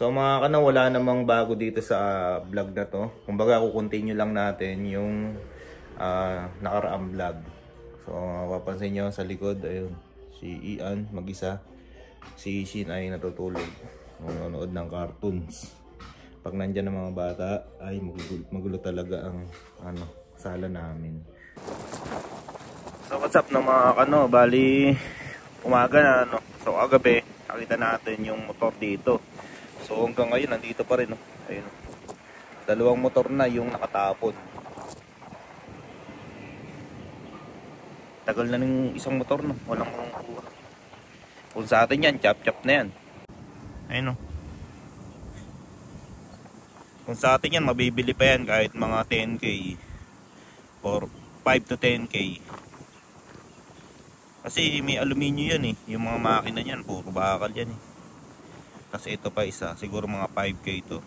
So mga kana, wala namang bago dito sa vlog na to. Kumbaga kukontinue lang natin yung nakaraang vlog. So mapapansin nyo sa likod, ayun, si Ian mag-isa. Si Shin ay natutulog, nanonood ng cartoons. Pag nandyan ang mga bata ay magulo talaga ang sala namin. So what's up na mga kano, bali umaga na so kagabi nakita natin yung motor dito. So hanggang ngayon nandito pa rin ayun. Dalawang motor na yung nakatapon. Tagal na ng isang motor walang kuha. Kung sa atin yan, chap-chap na yan. Ayun Kung sa atin yan, mabibili pa yan kahit mga 10k or 5 to 10k. Kasi may aluminyo yan yung mga makina yan, puro bakal yan Kasi ito pa isa, siguro mga 5k to.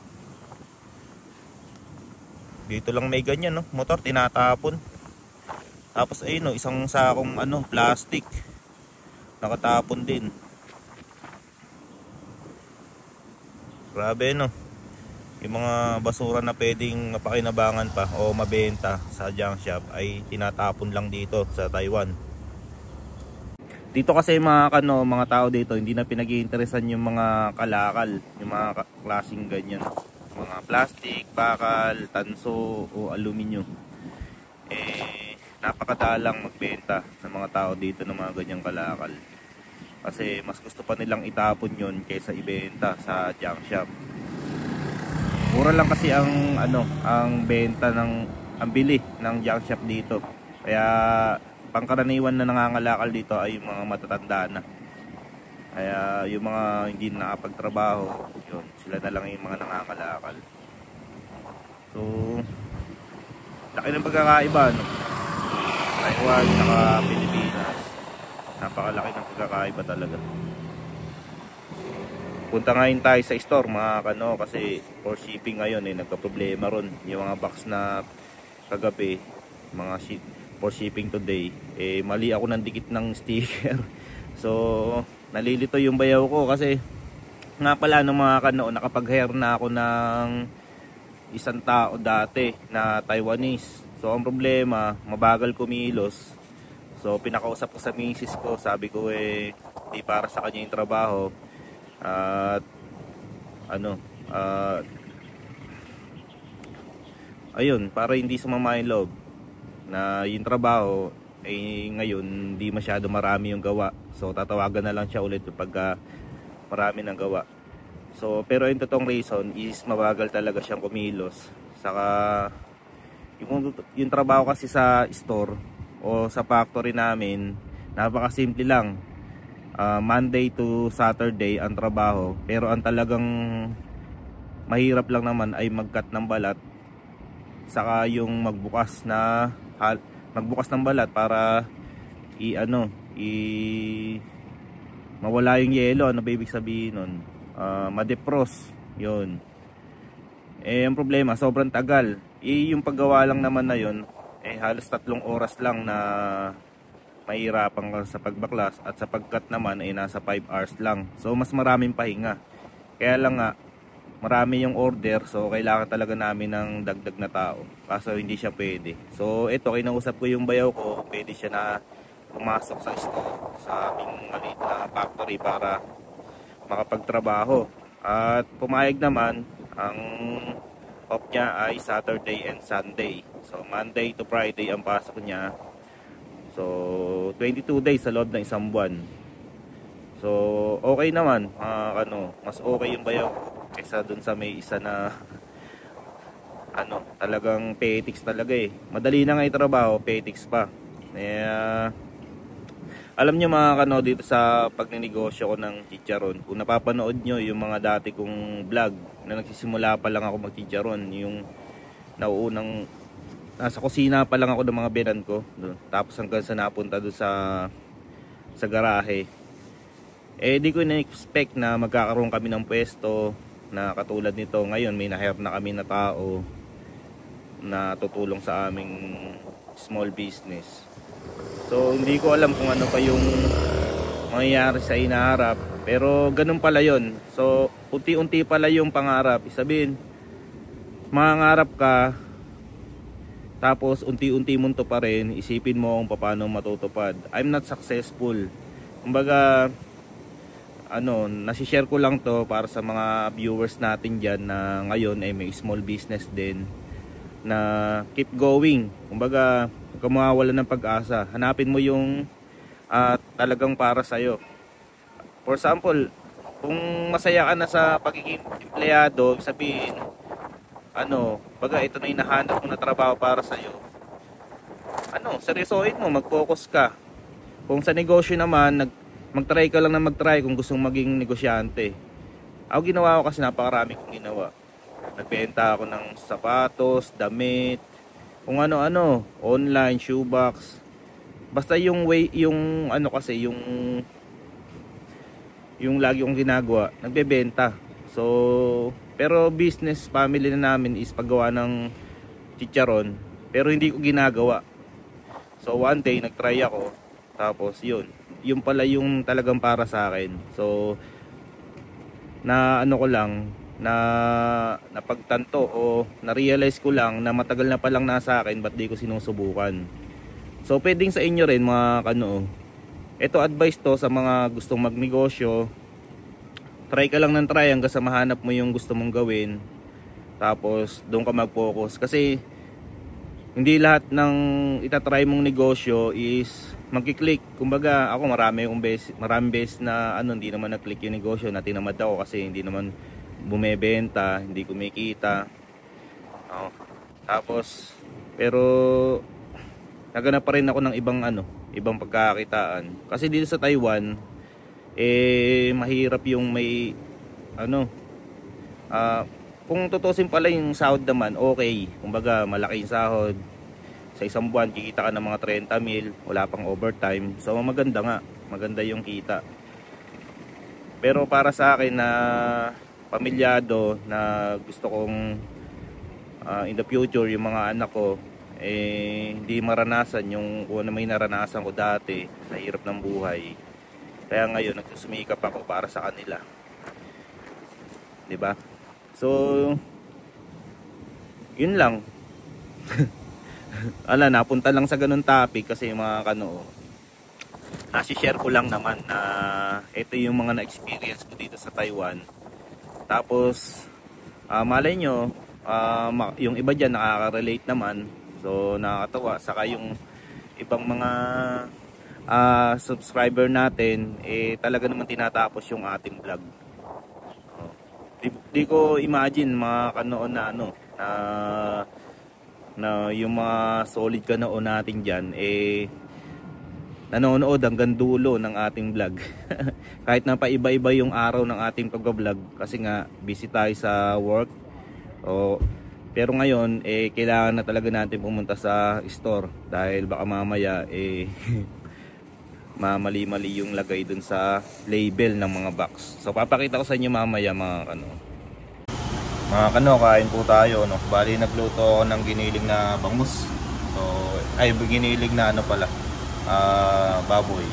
Dito lang may ganyan motor tinatapon. Tapos ayun isang sakong plastic nakatapon din. Grabe yung mga basura na pwedeng mapakinabangan pa o mabenta sa junk shop ay tinatapon lang dito sa Taiwan. Dito kasi mga tao dito hindi na pinag-iinteresan yung mga kalakal, yung mga klaseng ganyan, mga plastic, bakal, tanso o aluminyo. Napakadalang magbenta ng mga tao dito ng mga ganyang kalakal. Kasi mas gusto pa nilang itapon yon kaysa ibenta sa junk shop. Mura lang kasi ang benta ang bili ng junk shop dito. Kaya pangkaraniwan na nangangalakal dito ay yung mga matatanda na. Kaya yung mga hindi nakapagtrabaho, yun, sila na lang yung mga nangangalakal. So, laki ng pagkakaiba Taiwan saka Pilipinas. Napakalaki ng pagkakaiba talaga. Punta ngayon tayo sa store mga kasi for shipping ngayon nagka-problema ron. Yung mga box na kagabi, mga for shipping today, mali ako ng dikit ng sticker. So nalilito yung bayaw ko kasi nga pala ng mga nakapag-hire na ako ng isang tao dati na Taiwanese. So ang problema, mabagal kumilos. So pinakausap ko sa misis ko, sabi ko di para sa kanya yung trabaho. At ayun, para hindi sumama yung loob na yung trabaho ngayon hindi masyado marami yung gawa. So tatawagan na lang siya ulit pagka marami ng gawa. So pero yung totoong reason is mabagal talaga siyang kumilos. Saka yung trabaho kasi sa store o sa factory namin, napakasimple lang. Monday to Saturday ang trabaho, pero ang talagang mahirap lang naman ay mag-cut ng balat, saka yung magbukas ng balat para mawala yung yelo. Ano ba ibig sabihin nun? Ma-defrost yun. Ang problema, sobrang tagal. Yung paggawa lang naman na yun halos 3 oras lang na mahirapan ka sa pagbaklas, at sa pagkat naman ay nasa 5 hours lang. So mas maraming pahinga. Kaya lang nga marami yung order, so kailangan talaga namin ng dagdag na tao. Kaso hindi siya pwede. So ito, kinausap ko yung bayaw ko, pwede siya na pumasok sa store sa aming maliit na factory para makapagtrabaho. At pumayag naman, ang off niya ay Saturday and Sunday. So Monday to Friday ang pasok niya. So 22 days sa loob ng isang buwan. So okay naman, mas okay yung bayaw kaysa dun sa may isa na talagang petics talaga Madali na nga yung trabaho, petics pa. Alam nyo mga dito sa pagninegosyo ko ng chicharon, kung napapanood nyo yung mga dati kong vlog na nagsisimula pa lang ako mag-chicharon, yung nauunang nasa kusina pa lang ako ng mga binan ko, tapos hanggang sa napunta doon sa garahe. Di ko na-expect na magkakaroon kami ng pwesto na katulad nito. Ngayon may na-hire na kami na tao na tutulong sa aming small business. So hindi ko alam kung ano pa yung mangyayari sa inaharap, pero ganun pala yon. So unti-unti pala yung pangarap. Sabihin, mangangarap ka, tapos unti-unti mong to pa rin, isipin mo kung paano matutupad. I'm not successful. Kumbaga, nasishare ko lang to para sa mga viewers natin dyan na ngayon ay may small business din, na keep going. Kumbaga, huwag ka mawawala ng pag-asa. Hanapin mo yung talagang para sa'yo. For example, kung masaya ka na sa pagiging empleyado, sabihin, baga ito na yung nahanap mo na trabaho para sa'yo. Seryosohin mo, mag-focus ka. Kung sa negosyo naman, mag-try ka lang na mag-try kung gustong maging negosyante. Ako ginawa ko kasi napakarami kong ginawa. Nagbenta ako ng sapatos, damit, kung ano-ano, online, shoebox. Basta yung way, yung lagi kong ginagawa, nagbebenta. So, pero business family na namin is paggawa ng chicharon, pero hindi ko ginagawa. So, one day nagtry ako, tapos yun pala yung talagang para sa akin. So, napagtanto o na-realize ko lang na matagal na palang nasa akin, ba't di ko sinusubukan. So pwedeng sa inyo rin mga ito advice to sa mga gustong magnegosyo. Try ka lang ng try hanggang sa mahanap mo yung gusto mong gawin, tapos doon ka mag-focus. Kasi hindi lahat ng itatry mong negosyo is magki-click. Kumbaga ako maraming beses na hindi naman na-click yung negosyo, na tinamad ako kasi hindi naman bumebenta, hindi kumikita. Tapos pero naganap pa rin ako ng ibang pagkakakitaan. Kasi dito sa Taiwan mahirap yung may kung tutusin pala yung sahod naman, okay. Kumbaga malaki yung sahod. Sa isang buwan kikita ka ng mga 30,000, wala pang overtime. So maganda yung kita. Pero para sa akin na pamilyado, na gusto kong in the future yung mga anak ko hindi maranasan yung kung ano may naranasan ko dati sa hirap ng buhay. Kaya ngayon nagsusumikap ako para sa kanila. 'Di ba? So yun lang. Napunta lang sa ganun topic kasi mga nasi-share ko lang naman na ito yung mga na-experience ko dito sa Taiwan. Tapos malay nyo, yung iba dyan nakaka-relate naman, so nakakatawa. Saka yung ibang mga subscriber natin talaga naman tinatapos yung ating vlog. Di ko imagine mga na yung mga solid kanoon natin dyan nanonood hanggang dulo ng ating vlog. Kahit na pa iba-iba yung araw ng ating pag-vlog kasi nga busy tayo sa work. Pero ngayon kailangan na talaga natin pumunta sa store dahil baka mamaya mamali-mali yung lagay dun sa label ng mga box. So papakita ko sa inyo mamaya mga kain po tayo, Bali nagluto ako ng giniling na bangus. So giniling na baboy.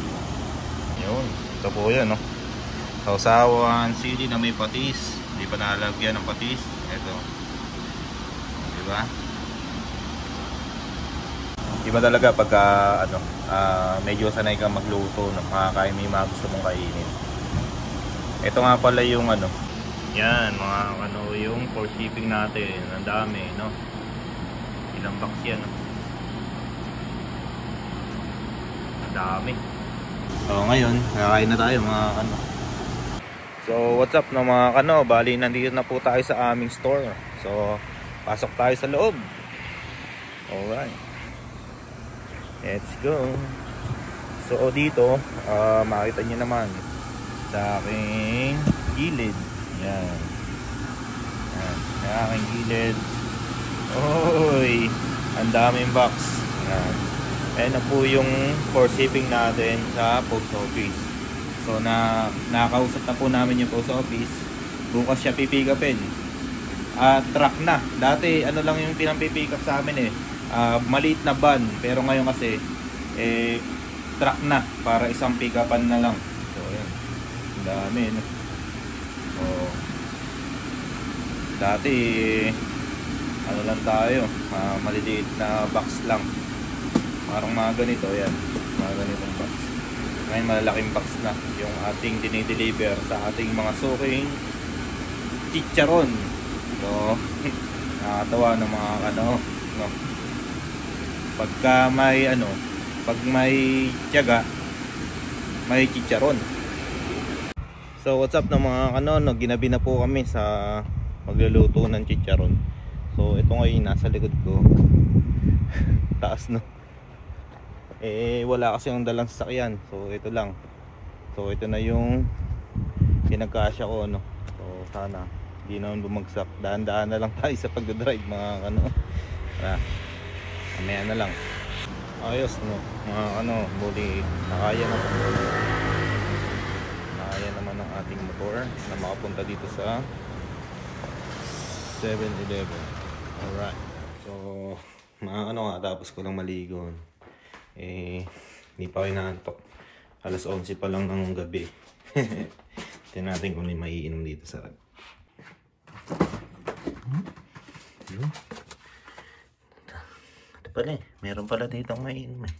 Yun, ito po yan, Sausawan, sili na may patis. Hindi pa nalagyan ng patis. Ito, diba? Iba talaga pagka medyo sanay kang magluto, makakain mo yung mga gusto mong kainin. Ito nga pala yung yan mga yung for shipping natin. Ang dami, ilang box yan, ang dami. So ngayon kakain na tayo mga So what's up mga bali nandito na po tayo sa aming store. So pasok tayo sa loob. Alright, let's go. So dito makita nyo naman sa aking gilid, yan sa aking gilid, ang daming box. Yan, ayan na po yung for shipping natin sa post office. So nakausap na po namin yung post office. Bukas siya pipikapin. Truck na. Dati lang yung pinampipick up sa amin maliit na van, pero ngayon kasi truck na para isang pick upan na lang. So ayan, ang dami Dati ano lang tayo, maliliit na box lang, parang mga ganito, yan, mga ganitong box. Ngayon malalaking box na yung ating dinideliver sa ating mga suking chicharon. So nakakatawa ng mga ano, no? Pagka may ano, pag may tiyaga, may chicharon. So what's up ng mga ano, no, ginabi na po kami sa magluluto ng chicharon. So ito ngayon nasa likod ko. Taas, no. Wala kasi yung dalang sasakyan. So ito lang. So ito na yung pinagkasya ko, no. So sana hindi naman bumagsak. Dahan-dahan na lang tayo sa pagdadrive mga ano. Mamaya na lang. Ayos, no. Mga ano, muli nakaya na. Nakaya naman ng ating motor na makapunta dito sa 7-Eleven. Alright. So mga ano nga, tapos ko lang maligo. Hindi pa ako inaantok. Alas 11 pa lang ng gabi. Tignan natin kung may maiinom dito sa pala meron pala dito ang maiinom eh.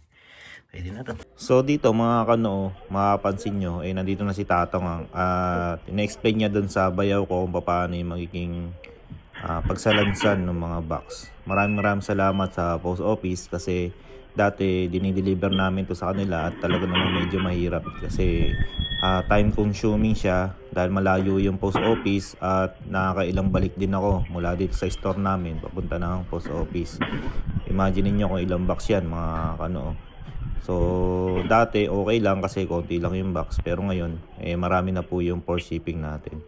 Pwede na to. So dito mga kano, mapapansin nyo, nandito na si Tatang. Ina-explain niya dun sa bayaw ko kung paano yung magiging pagsalansan ng mga box. Maraming salamat sa post office kasi dati dinideliver namin to sa kanila at talaga naman medyo mahirap kasi time consuming siya dahil malayo yung post office at nakakailang balik din ako mula dito sa store namin papunta ng post office. Imagine niyo kung ilang box yan mga kano. So dati okay lang kasi konti lang yung box, pero ngayon marami na po yung for shipping natin.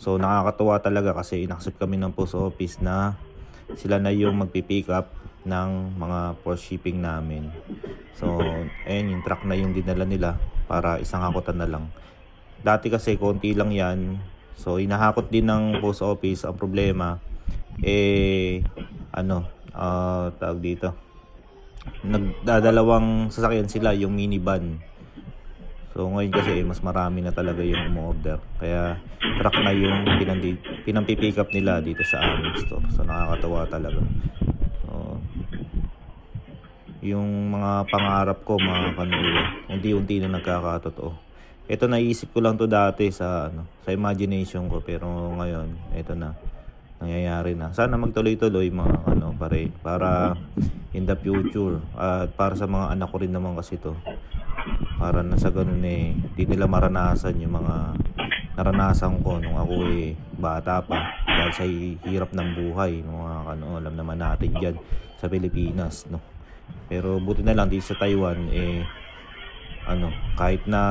So nakakatuwa talaga kasi inaccept kami ng post office na sila na yung magpipick up ng mga for shipping namin. So ayun, yung truck na yung dinala nila para isang hakotan na lang. Dati kasi konti lang yan, so inahakot din ng post office. Ang problema tawag dito, nagdadalawang sasakyan sila, yung minivan. So ngayon kasi mas marami na talaga yung umorder, kaya truck na yung pinampipick up nila dito sa aming store. So nakakatawa talaga. So yung mga pangarap ko mga kanulo, unti-unti na nagkakatotoo. Ito naisip ko lang to dati sa imagination ko, pero ngayon ito na nangyayari na. Sana magtuloy-tuloy mga pare, para in the future at para sa mga anak ko rin naman kasi to, para na sa ganun di nila maranasan yung mga naranasan ko nung ako bata pa, dahil sa hirap ng buhay mga alam naman natin dyan sa Pilipinas, no. Pero buti na lang dito sa Taiwan kahit na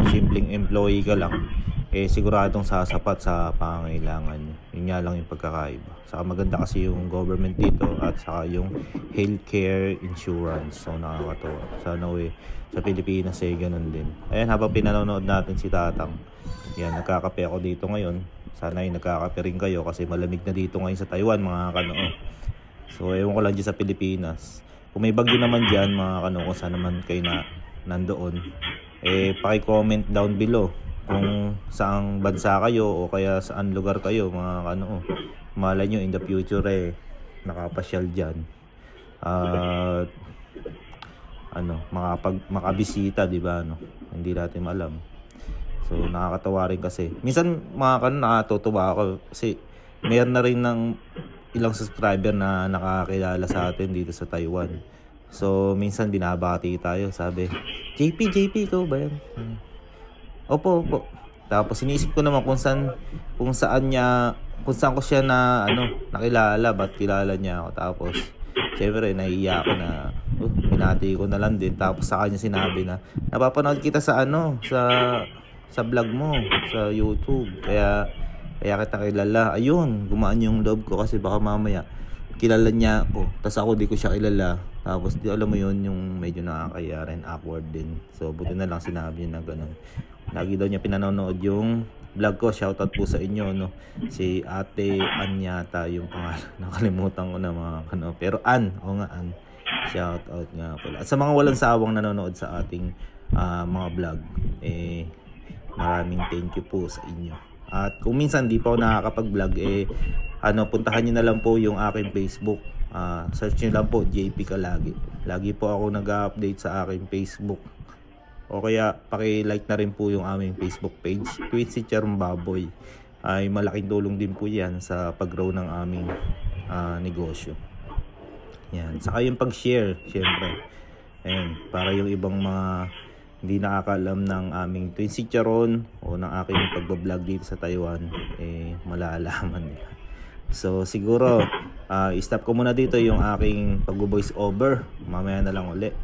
simpleng employee ka lang, siguradong sasapat sa pangangailangan nyo. Yun nga lang yung pagkakaiba. Saka maganda kasi yung government dito at saka yung healthcare insurance. So nakakatawa. Sana sa Pilipinas ganun din. Ayan, habang pinanonood natin si Tatang, yan, nagkakape ako dito ngayon. Sana nagkakape rin kayo kasi malamig na dito ngayon sa Taiwan mga kanoo. So ewan ko lang dyan sa Pilipinas. Kung may bagyo naman dyan mga kanoo, kung saan naman kayo nandoon, paki-comment down below kung saang bansa kayo o kaya saan lugar kayo mga kanoo. Malay nyo in the future nakapasyal dyan at makabisita, di ba, hindi natin alam. So nakakatawa rin kasi minsan mga nakatutuwa ako kasi mayroon na rin ng ilang subscriber na nakakilala sa atin dito sa Taiwan. So minsan binabati tayo, sabi, JP ikaw ba yan? Opo. Tapos inisip ko naman kung saan ko siya nakilala, ba't kilala niya ako. Tapos syempre naiiyak ako na pinati ko na lang din. Tapos sa kanya sinabi na napapanood kita sa sa vlog mo sa YouTube, kaya kita kilala. Ayun, gumaan yung loob ko kasi baka mamaya kilala niya ako, tapos ako di ko siya kilala. Tapos alam mo yun, yung medyo nakakaya rin, awkward din. So buti na lang sinabi niya na ganun. Lagi daw niya pinanonood yung vlog ko. Shoutout po sa inyo, si Ate Ann yata yung pangalan. Nakalimutan ko na mga pero Ann, Ann. Shoutout nga pala. At sa mga walang sawang nanonood sa ating mga vlog, maraming thank you po sa inyo. At kung minsan di pa ako nakakapag-vlog, puntahan niyo na lang po yung aking Facebook. Search niyo lang po JP Kalagi. Lagi po ako nag-update sa aking Facebook. O kaya paki-like na rin po yung aming Facebook page, Quincy Charumbaboy. Ay malaking tulong din po yan sa pag-grow ng aming negosyo. Yan. Saka yung pag-share, syempre. Ayan, para yung ibang mga hindi nakakaalam ng aming Twin Chicharon o ng aking pagbablog dito sa Taiwan, malalaman nila. So siguro, i-stop ko muna dito yung aking pag-voice over. Mamaya na lang ulit.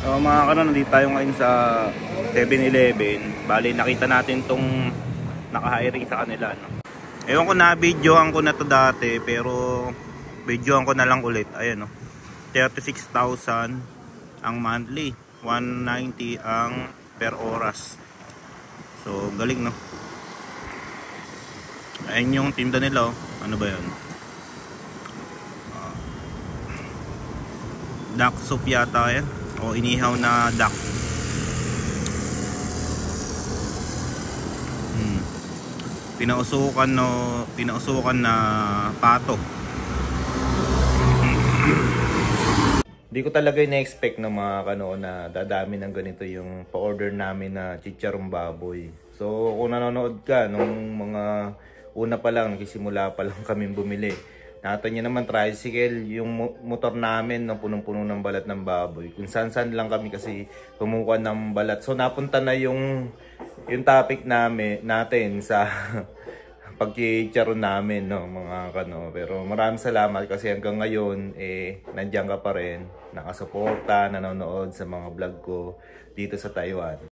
So mga kanon, nandito tayo ngayon sa 7-Eleven. Bali nakita natin tong naka-hiring sa kanila, no? Ewan ko na, videohan ko na to dati, pero videohan ko na lang ulit. Ayan, no? 36,000 ang monthly, 190 ang per oras. So galing, no? Ayan yung tinda nila, oh. Ano ba yun? Duck soup yata yan, o inihaw na duck. Pinausukan na pato. Hindi ko talaga na-expect na mga kanoon na dadami ng ganito yung pa-order namin na chicharong baboy. So kung nanonood ka nung mga una pa lang, nagsisimula pa lang kami bumili, nakita niyo naman tricycle yung motor namin, no, punong-puno ng balat ng baboy. Kung saan-saan lang kami kasi kumukuha ng balat. So napunta na yung topic natin sa pagchicharon namin, no, mga kano. Pero maraming salamat kasi hanggang ngayon nandiyan ka pa rin, nakasuporta, nanonood sa mga vlog ko dito sa Taiwan.